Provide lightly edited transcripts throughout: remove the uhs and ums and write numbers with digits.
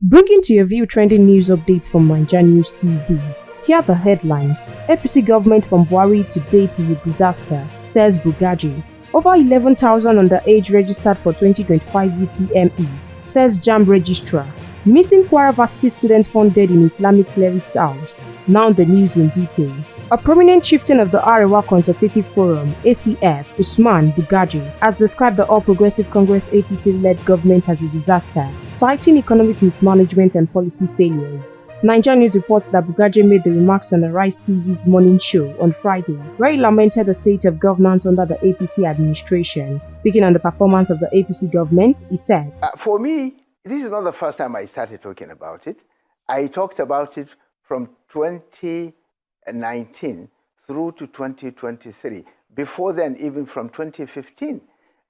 Bringing to your view trending news updates from NaijaNews TV. Here are the headlines. APC government from Buhari to date is a disaster, says Bugaje. Over 11,000 underage registered for 2025 UTME, says JAMB registrar. Missing Kwara Varsity student funded in Islamic cleric's house. Now the news in detail. A prominent chieftain of the Arewa Consultative Forum, ACF, Usman Bugaje, has described the All Progressive Congress APC-led government as a disaster, citing economic mismanagement and policy failures. NaijaNews reports that Bugaje made the remarks on the Rice TV's morning show on Friday, where he lamented the state of governance under the APC administration. Speaking on the performance of the APC government, he said, For me, this is not the first time I started talking about it. I talked about it from 2019 through to 2023. Before then, even from 2015,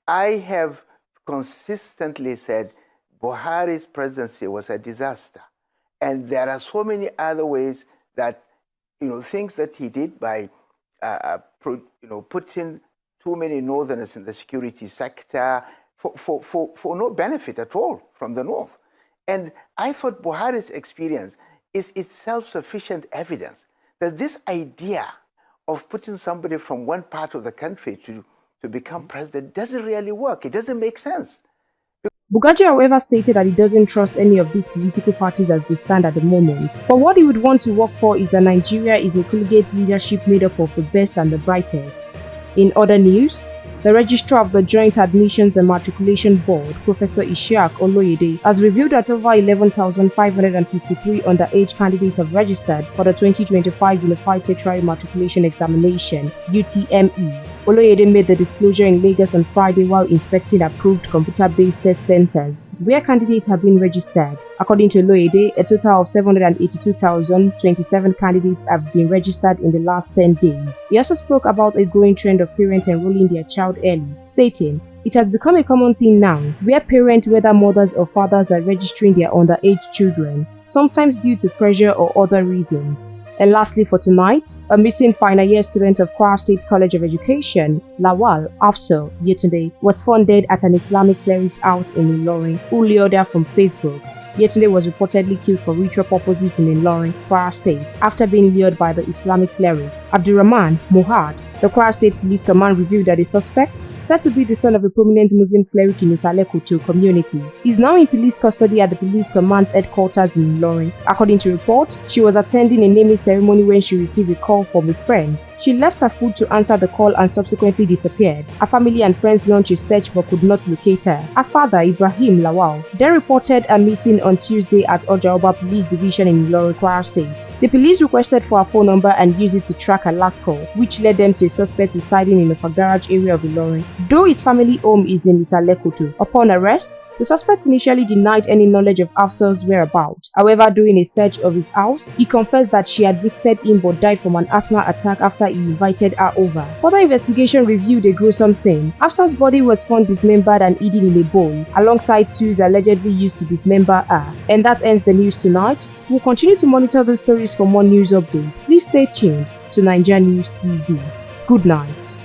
I have consistently said Buhari's presidency was a disaster. And there are so many other ways that, things that he did by, putting too many northerners in the security sector for no benefit at all from the north. And I thought Buhari's experience is itself sufficient evidence that this idea of putting somebody from one part of the country to become president doesn't really work. It doesn't make sense. Bugaje, however, stated that he doesn't trust any of these political parties as they stand at the moment. But what he would want to work for is that Nigeria is a collegiate leadership made up of the best and the brightest. In other news, the Registrar of the Joint Admissions and Matriculation Board, Professor Isiaq Oloyede, has revealed that over 11,553 underage candidates have registered for the 2025 Unified Tertiary Matriculation Examination (UTME). Oloyede made the disclosure in Lagos on Friday while inspecting approved computer-based test centers where candidates have been registered. According to Oloyede, a total of 782,027 candidates have been registered in the last 10 days. He also spoke about a growing trend of parents enrolling their child early, stating, "It has become a common thing now, where parents, whether mothers or fathers, are registering their underage children, sometimes due to pressure or other reasons." And lastly for tonight, a missing final year student of Kwara State College of Education, Lawal Afsal Yetunde, was funded at an Islamic cleric's house in Ilorin, who lured her from Facebook. Yetunde was reportedly killed for ritual purposes in Ilorin, Kwara State, after being lured by the Islamic cleric, Abdurrahman Mohad. The Kwara State Police Command revealed that the suspect, said to be the son of a prominent Muslim cleric in Isalekoto community, is now in police custody at the police command's headquarters in Ilorin. According to report, she was attending a naming ceremony when she received a call from a friend. She left her food to answer the call and subsequently disappeared. Her family and friends launched a search but could not locate her. Her father, Ibrahim Lawal, then reported her missing on Tuesday at Ojaoba Police Division in Ilorin, Kwara State. The police requested for her phone number and used it to track her last call, which led them to a suspect residing in the garage area of Ilorin, though his family home is in Isalekoto. Upon arrest, the suspect initially denied any knowledge of Afsal's whereabouts. However, during a search of his house, he confessed that she had visited him but died from an asthma attack after he invited her over. Further investigation revealed a gruesome scene. Afsal's body was found dismembered and hidden in a bowl, alongside tools allegedly used to dismember her. And that ends the news tonight. We'll continue to monitor those stories for more news updates. Please stay tuned to NaijaNews TV. Good night.